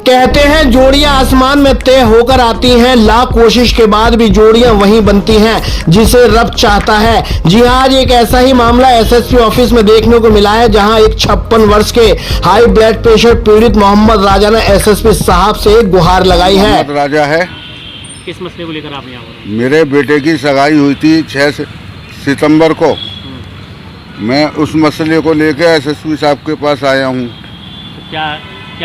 कहते हैं जोड़ियां आसमान में तय होकर आती हैं, लाख कोशिश के बाद भी जोड़ियां वहीं बनती हैं जिसे रब चाहता है। जी हाँ, आज एक ऐसा ही मामला एसएसपी ऑफिस में देखने को मिला है, जहां एक 56 वर्ष के हाई ब्लड प्रेशर पीड़ित मोहम्मद राजा ने एसएसपी साहब से गुहार लगाई है। मोहम्मद राजा है। किस मसले को लेकर आप यहाँ पर? मेरे बेटे की सगाई हुई थी 6 सितंबर को। मैं उस मसले को लेकर एसएसपी साहब के पास आया हूँ। तो क्या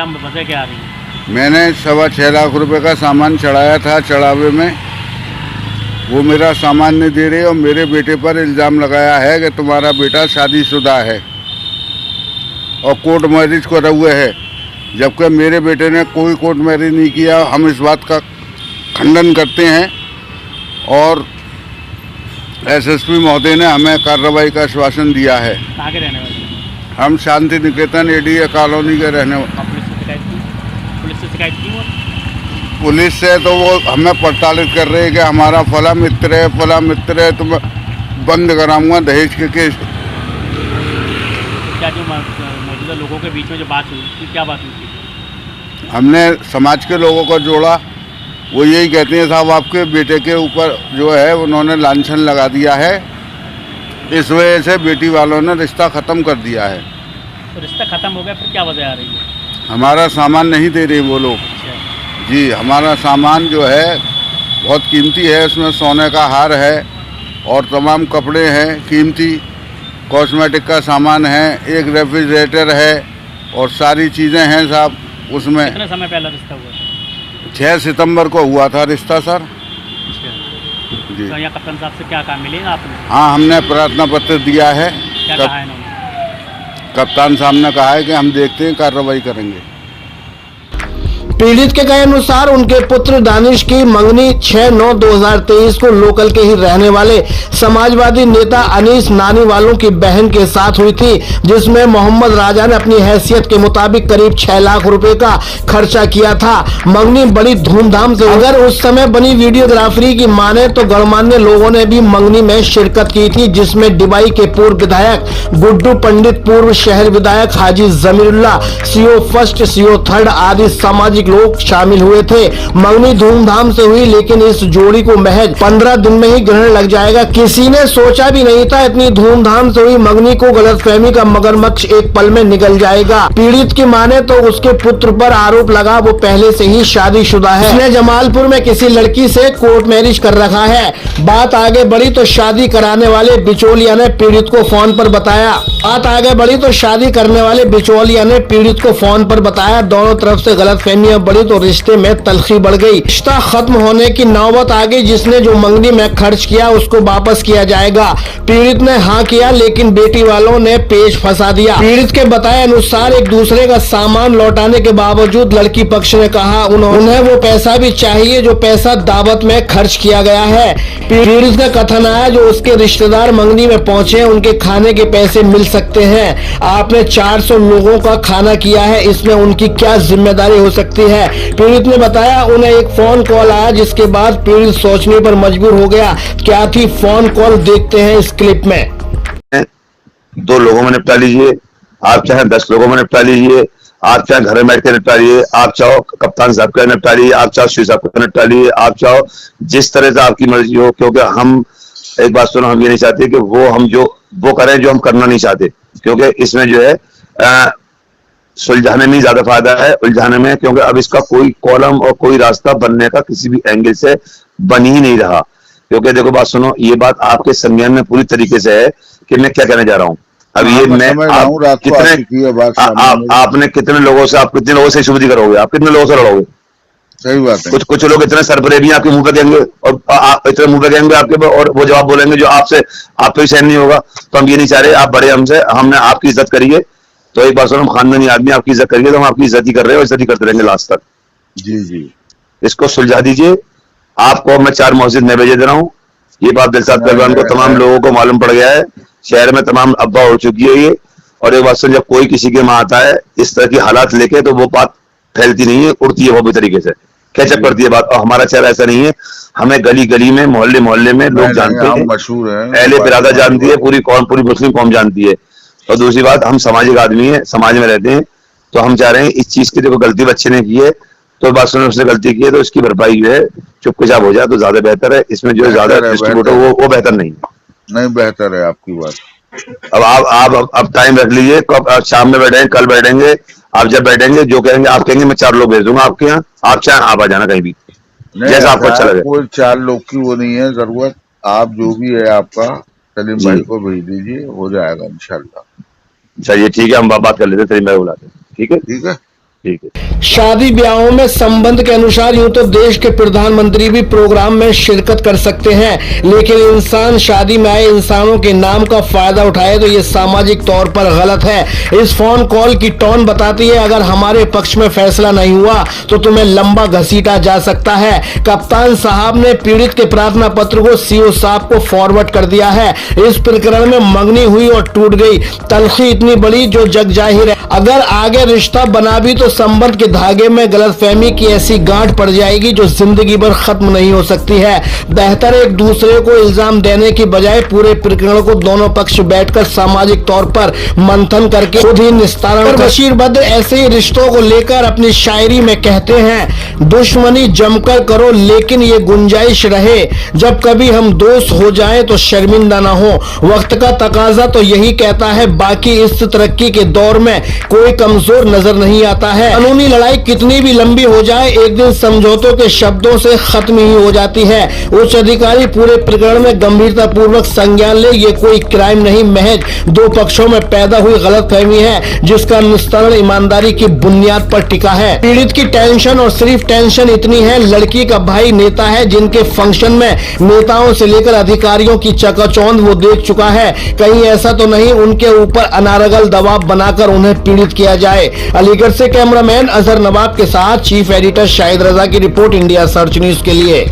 वजह क्या आ रही है? मैंने 6.25 लाख रुपए का सामान चढ़ाया था चढ़ावे में। वो मेरा सामान नहीं दे रहे और मेरे बेटे पर इल्ज़ाम लगाया है कि तुम्हारा बेटा शादीशुदा है और कोर्ट मैरिज करे हुए है, जबकि मेरे बेटे ने कोई कोर्ट मैरिज नहीं किया। हम इस बात का खंडन करते हैं और एसएसपी महोदय ने हमें कार्रवाई का आश्वासन दिया है। कहाँ के रहने वाले? हम शांति निकेतन एडीए कॉलोनी के रहने वाले। पुलिस से शिकायत की वो? पुलिस से तो वो हमें प्रताड़ित कर रहे हैं कि हमारा फला मित्र है, तो मैं बंद कराऊंगा दहेज के केस। क्या जो मौजूदा लोगों के बीच में जो बात हुई थी, क्या बात हुई थी? हमने समाज के लोगों को जोड़ा। वो यही कहते हैं साहब आपके बेटे के ऊपर जो है उन्होंने लांछन लगा दिया है, इस वजह से बेटी वालों ने रिश्ता ख़त्म कर दिया है। तो रिश्ता ख़त्म हो गया, फिर क्या वजह आ रही है? हमारा सामान नहीं दे रहे वो लोग। जी, हमारा सामान जो है बहुत कीमती है, उसमें सोने का हार है और तमाम कपड़े हैं कीमती, कॉस्मेटिक का सामान है, एक रेफ्रिजरेटर है और सारी चीज़ें हैं साहब उसमें। कितने समय पहले रिश्ता हुआ था? 6 सितंबर को हुआ था रिश्ता सर। जी। तो यहाँ कप्तान साहब से क्या काम मिलेगा आपने? हाँ, हमने प्रार्थना पत्र दिया है। क्या कहा है इन्होंने? कप्तान साहब ने कहा है कि हम देखते हैं, कार्रवाई करेंगे। पीड़ित के कहे अनुसार उनके पुत्र दानिश की मंगनी 6/9/2023 को लोकल के ही रहने वाले समाजवादी नेता अनीस नानी वालों की बहन के साथ हुई थी, जिसमें मोहम्मद राजा ने अपनी हैसियत के मुताबिक करीब 6 लाख रुपए का खर्चा किया था। मंगनी बड़ी धूमधाम से, अगर उस समय बनी वीडियोग्राफरी की माने तो गणमान्य लोगों ने भी मंगनी में शिरकत की थी, जिसमें डिबाई के पूर्व विधायक गुड्डू पंडित, पूर्व शहर विधायक हाजी जमीरुल्लाह, सीओ फर्स्ट, सीओ थर्ड आदि सामाजिक लोग शामिल हुए थे। मंगनी धूमधाम से हुई, लेकिन इस जोड़ी को महज 15 दिन में ही ग्रहण लग जाएगा। किसी ने सोचा भी नहीं था इतनी धूमधाम से हुई मंगनी को गलतफहमी का मगरमच्छ एक पल में निगल जाएगा। पीड़ित की माने तो उसके पुत्र पर आरोप लगा वो पहले से ही शादीशुदा है। उसने जमालपुर में किसी लड़की से कोर्ट मैरिज कर रखा है। बात आगे बढ़ी तो शादी कराने वाले बिचौलिया ने पीड़ित को फोन पर बताया। दोनों तरफ से गलतफहमियां बढ़ी तो रिश्ते में तलखी बढ़ गई। रिश्ता खत्म होने की नौबत आ गई। जिसने जो मंगनी में खर्च किया उसको वापस किया जाएगा। पीड़ित ने हाँ किया, लेकिन बेटी वालों ने पेच फंसा दिया। पीड़ित के बताए अनुसार एक दूसरे का सामान लौटाने के बावजूद लड़की पक्ष ने कहा उन्हें वो पैसा भी चाहिए जो पैसा दावत में खर्च किया गया है। पीड़ित का कथन आया जो उसके रिश्तेदार मंगनी में पहुंचे, उनके खाने के पैसे मिल सकते हैं। आपने 400 लोगों का खाना किया है, इसमें उनकी क्या जिम्मेदारी हो सकती है? पीड़ित ने बताया उन्हें एक फोन कॉल आया, जिसके बाद पीड़ित सोचने पर मजबूर हो गया। क्या थी फोन कॉल, देखते हैं इस क्लिप में। 2 लोगों में निपटा लीजिए, आप चाहे 10 लोगों में निपटा लीजिए, आप चाहे घर में बैठ के निपटा लीजिए, आप चाहो कप्तान साहब का निपटा लीजिए, आप चाहो श्री साहब का निपटा लीजिए, आप चाहो जिस तरह से आपकी मर्जी हो। क्योंकि हम एक बात सुनो, हम ये नहीं चाहते कि वो करें जो हम करना नहीं चाहते, क्योंकि इसमें जो है सुलझाने में ज्यादा फायदा है उलझाने में, क्योंकि अब इसका कोई कॉलम और कोई रास्ता बनने का किसी भी एंगल से बन ही नहीं रहा। क्योंकि देखो बात सुनो, ये बात आपके संज्ञान में पूरी तरीके से है कि मैं क्या कहने जा रहा हूँ। अब ये आपने कितने लोगों से शुभति करोगे, आप कितने लोगों से लड़ोगे? सही बात है। कुछ लोग इतने सरपरे भी आपके मुंह पे देंगे और इतने मुंह पे देंगे आपके, और वो जवाब बोलेंगे जो आप पे सहन नहीं होगा। तो हम ये नहीं चाह रहे, आप बड़े हमने आपकी इज्जत करिए। तो एक बार सुनो, हम खानदानी आदमी आपकी इज्जत करिए, तो हम आपकी इज्जत ही कर रहे हैं और इज्जत ही करते रहेंगे लास्ट तक। जी, इसको सुलझा दीजिए। आपको मैं 4 मस्जिद में भेजे दे रहा हूँ। ये बात दिलशाद पहलवान को तमाम लोगों को मालूम पड़ गया है, शहर में तमाम अफवाह हो चुकी है ये। और एक बात सुन, जब कोई किसी के वहां आता है इस तरह की हालात लेके, तो वो बात फैलती नहीं है, उड़ती है वो भी तरीके से, कैचअप करती है बात। और हमारा चेहरा ऐसा नहीं है, हमें गली गली में मोहल्ले में लोग जानते हैं, मशहूर है, अहले बिरादर जानती है, पूरी मुस्लिम कौम जानती है। और दूसरी बात, हम सामाजिक आदमी है, समाज में रहते हैं, तो हम चाह रहे हैं इस चीज की देखो गलती बच्चे ने की है, तो बात सुनो, उसने गलती की है तो इसकी भरपाई जो है चुपचाप हो जाए तो ज्यादा बेहतर है। इसमें जो ज्यादा डिस्ट्रीब्यूटर वो बेहतर नहीं है। नहीं, बेहतर है आपकी बात। अब आप टाइम रख लीजिए, कब शाम में बैठेंगे, कल बैठेंगे। आप जब बैठेंगे जो कहेंगे, आप कहेंगे मैं 4 लोग भेज दूंगा आपके यहाँ, आप चाहे आप आ जाना कहीं भी, जैसा आपको अच्छा लगे। कोई 4 लोग की वो नहीं है जरूरत, आप जो भी है आपका सलीम भाई को भेज दीजिए, हो जाएगा इंशाल्लाह। चलिए ठीक है, हम बात कर लेते हैं, सलीम भाई बुलाते हैं। ठीक है, ठीक है, ठीक है। शादी ब्याहों में संबंध के अनुसार यूं तो देश के प्रधानमंत्री भी प्रोग्राम में शिरकत कर सकते हैं, लेकिन इंसान शादी में आए इंसानों के नाम का फायदा उठाए तो ये सामाजिक तौर पर गलत है। इस फोन कॉल की टोन बताती है, अगर हमारे पक्ष में फैसला नहीं हुआ तो तुम्हें लंबा घसीटा जा सकता है। कप्तान साहब ने पीड़ित के प्रार्थना पत्र को सीओ साहब को फॉरवर्ड कर दिया है। इस प्रकरण में मंगनी हुई और टूट गई, तलखी इतनी बड़ी जो जग जाहिर है। अगर आगे रिश्ता बना भी तो संबंध के धागे में गलतफहमी की ऐसी गांठ पड़ जाएगी जो जिंदगी भर खत्म नहीं हो सकती है। बेहतर एक दूसरे को इल्जाम देने की बजाय पूरे प्रकरण को दोनों पक्ष बैठकर सामाजिक तौर पर मंथन करके खुद ही निस्तारण। बशीर बद्र ऐसे ही रिश्तों को लेकर अपनी शायरी में कहते हैं, दुश्मनी जमकर करो लेकिन ये गुंजाइश रहे, जब कभी हम दोस्त हो जाएं तो शर्मिंदा ना हो। वक्त का तकाजा तो यही कहता है, बाकी इस तरक्की के दौर में कोई कमजोर नजर नहीं आता है। कानूनी लड़ाई कितनी भी लंबी हो जाए, एक दिन समझौतों के शब्दों से खत्म ही हो जाती है। उच्च अधिकारी पूरे प्रकरण में गंभीरता पूर्वक संज्ञान ले, ये कोई क्राइम नहीं, महज 2 पक्षों में पैदा हुई गलतफहमी है जिसका निस्तारण ईमानदारी की बुनियाद पर टिका है। पीड़ित की टेंशन और सिर्फ टेंशन इतनी है, लड़की का भाई नेता है जिनके फंक्शन में नेताओं से लेकर अधिकारियों की चकाचौंध वो देख चुका है। कहीं ऐसा तो नहीं उनके ऊपर अनारगल दबाव बनाकर उन्हें पीड़ित किया जाए। अलीगढ़ से कैमरामैन अजहर नवाब के साथ चीफ एडिटर शाहिद रजा की रिपोर्ट, इंडिया सर्च न्यूज के लिए।